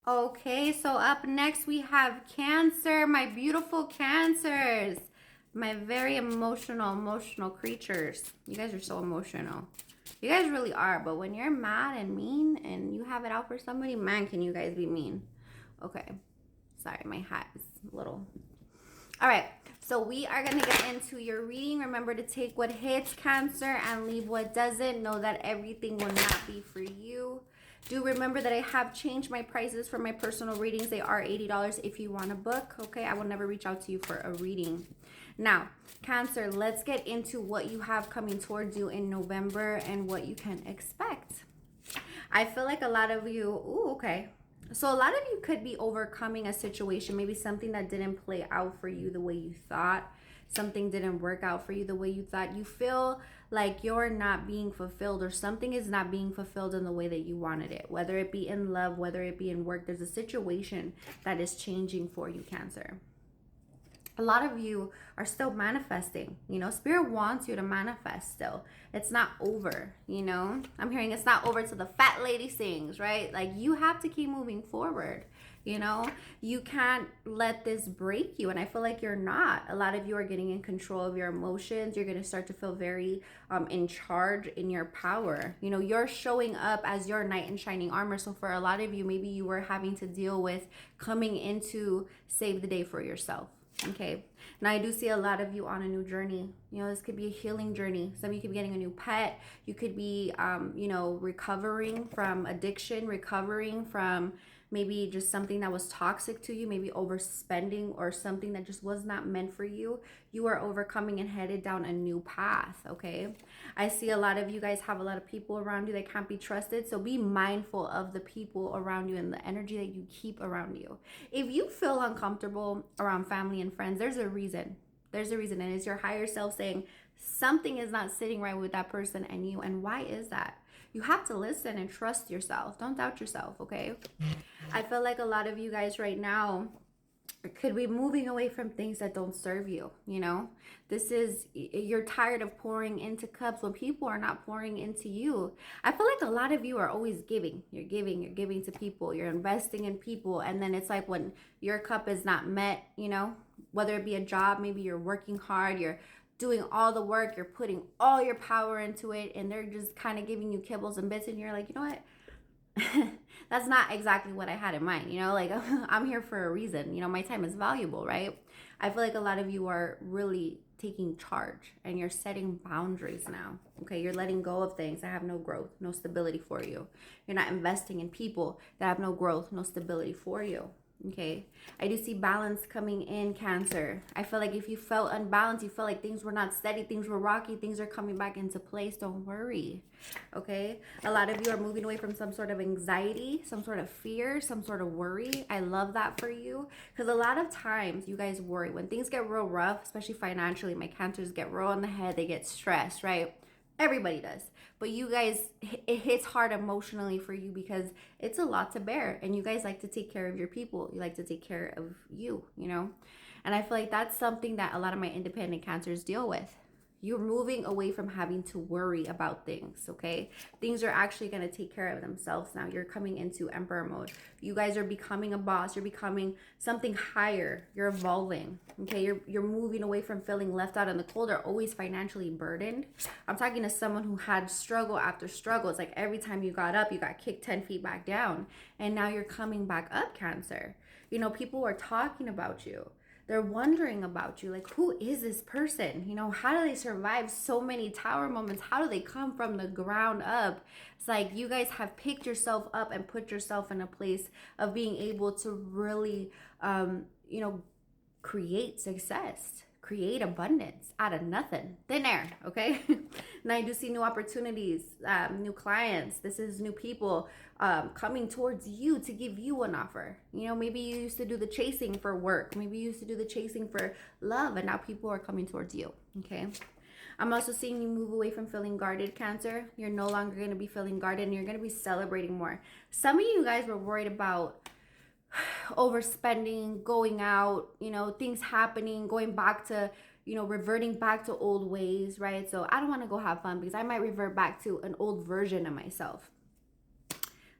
Okay, so up next we have Cancer, my beautiful Cancers. My very emotional creatures. You guys are so emotional. You guys really are, but when you're mad and mean and you have it out for somebody, man, can you guys be mean? Okay. Sorry, my hat is a little. All right. So we are going to get into your reading. Remember to take what hits, Cancer, and leave what doesn't. Know that everything will not be for you. Do remember that I have changed my prices for my personal readings. They are $80 if you want a book. Okay, I will never reach out to you for a reading. Now, Cancer, let's get into what you have coming towards you in November and what you can expect. I feel like a lot of you, ooh, okay. So a lot of you could be overcoming a situation, maybe something that didn't play out for you the way you thought. Something didn't work out for you the way you thought. You feel like you're not being fulfilled or something is not being fulfilled in the way that you wanted it. Whether it be in love, whether it be in work, there's a situation that is changing for you, Cancer. A lot of you are still manifesting. Spirit wants you to manifest still. It's not over. I'm hearing it's not over till the fat lady sings, right? Like, you have to keep moving forward. You can't let this break you, and I feel like you're not. A lot of you are getting in control of your emotions. You're going to start to feel very in charge, in your power. You're showing up as your knight in shining armor. So for a lot of you, maybe you were having to deal with coming into save the day for yourself. Okay. Now I do see a lot of you on a new journey. This could be a healing journey. Some of you could be getting a new pet. You could be, recovering from addiction, recovering from maybe just something that was toxic to you, maybe overspending or something that just was not meant for you. You are overcoming and headed down a new path. Okay. I see a lot of you guys have a lot of people around you that can't be trusted. So be mindful of the people around you and the energy that you keep around you. If you feel uncomfortable around family and friends, there's a reason. There's a reason. And it's your higher self saying something is not sitting right with that person and you. And why is that? You have to listen and trust yourself. Don't doubt yourself, okay? I feel like a lot of you guys right now could be moving away from things that don't serve you. You're tired of pouring into cups when people are not pouring into you. I feel like a lot of you are always giving. You're giving to people, you're investing in people, and then it's like when your cup is not met, whether it be a job, maybe you're working hard, you're doing all the work, you're putting all your power into it, and they're just kind of giving you kibbles and bits, and you're like, you know what, that's not exactly what I had in mind. Like, I'm here for a reason. My time is valuable, right? I feel like a lot of you are really taking charge and you're setting boundaries now. Okay, you're letting go of things that have no growth, no stability for you. You're not investing in people that have no growth, no stability for you. Okay, I do see balance coming in, Cancer. I feel like if you felt unbalanced, you felt like things were not steady, things were rocky, things are coming back into place. Don't worry. Okay, a lot of you are moving away from some sort of anxiety, some sort of fear, some sort of worry. I love that for you, because a lot of times you guys worry when things get real rough, especially financially. My Cancers get real on the head, they get stressed, right? Everybody does. But you guys, it hits hard emotionally for you because it's a lot to bear. And you guys like to take care of your people. You like to take care of you. And I feel like that's something that a lot of my independent Cancers deal with. You're moving away from having to worry about things, okay? Things are actually going to take care of themselves now. You're coming into Emperor mode. You guys are becoming a boss. You're becoming something higher. You're evolving, okay? You're moving away from feeling left out in the cold or always financially burdened. I'm talking to someone who had struggle after struggle. It's like every time you got up, you got kicked 10 feet back down. And now you're coming back up, Cancer. People are talking about you. They're wondering about you, like, who is this person? How do they survive so many tower moments? How do they come from the ground up? It's like you guys have picked yourself up and put yourself in a place of being able to really, create success, create abundance out of nothing, thin air, okay? Now I do see new opportunities, new clients. This is new people coming towards you to give you an offer. Maybe you used to do the chasing for work. Maybe you used to do the chasing for love, and now people are coming towards you, okay? I'm also seeing you move away from feeling guarded, Cancer. You're no longer going to be feeling guarded, and you're going to be celebrating more. Some of you guys were worried about overspending, going out, things happening, going back to, reverting back to old ways, right? So I don't want to go have fun because I might revert back to an old version of myself.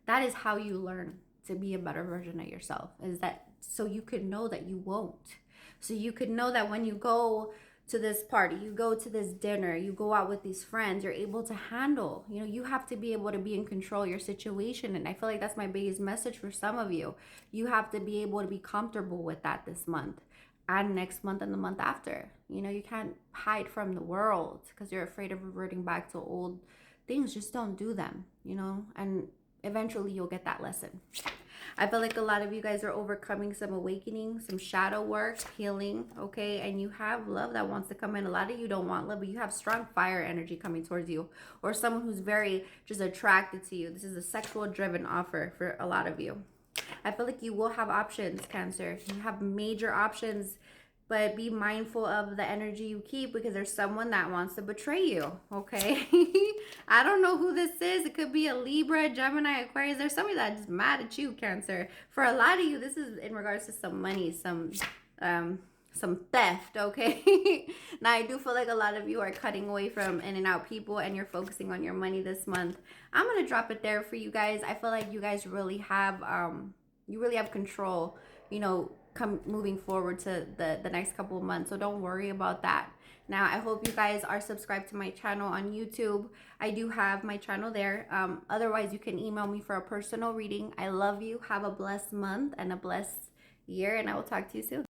That is how you learn to be a better version of yourself. Is that so you could know that you won't. So you could know that when you go to this party, you go to this dinner, you go out with these friends, you're able to handle. You know, you have to be able to be in control of your situation. And I feel like that's my biggest message for some of you. You have to be able to be comfortable with that this month and next month and the month after. You know, you can't hide from the world because you're afraid of reverting back to old things. Just don't do them, you know, and eventually you'll get that lesson. I feel like a lot of you guys are overcoming some awakening, some shadow work, healing, okay? And you have love that wants to come in. A lot of you don't want love, but you have strong fire energy coming towards you, or someone who's very just attracted to you. This is a sexual driven offer for a lot of you. I feel like you will have options, Cancer. You have major options, but be mindful of the energy you keep because there's someone that wants to betray you, okay? I don't know who this is. It could be a Libra, Gemini, Aquarius. There's somebody that's just mad at you, Cancer. For a lot of you, this is in regards to some money, some theft, okay? Now, I do feel like a lot of you are cutting away from in and out people and you're focusing on your money this month. I'm going to drop it there for you guys. I feel like you guys really have, control, you know, moving forward to the next couple of months. So don't worry about that. Now, I hope you guys are subscribed to my channel on YouTube. I do have my channel there. Otherwise, you can email me for a personal reading. I love you. Have a blessed month and a blessed year, and I will talk to you soon.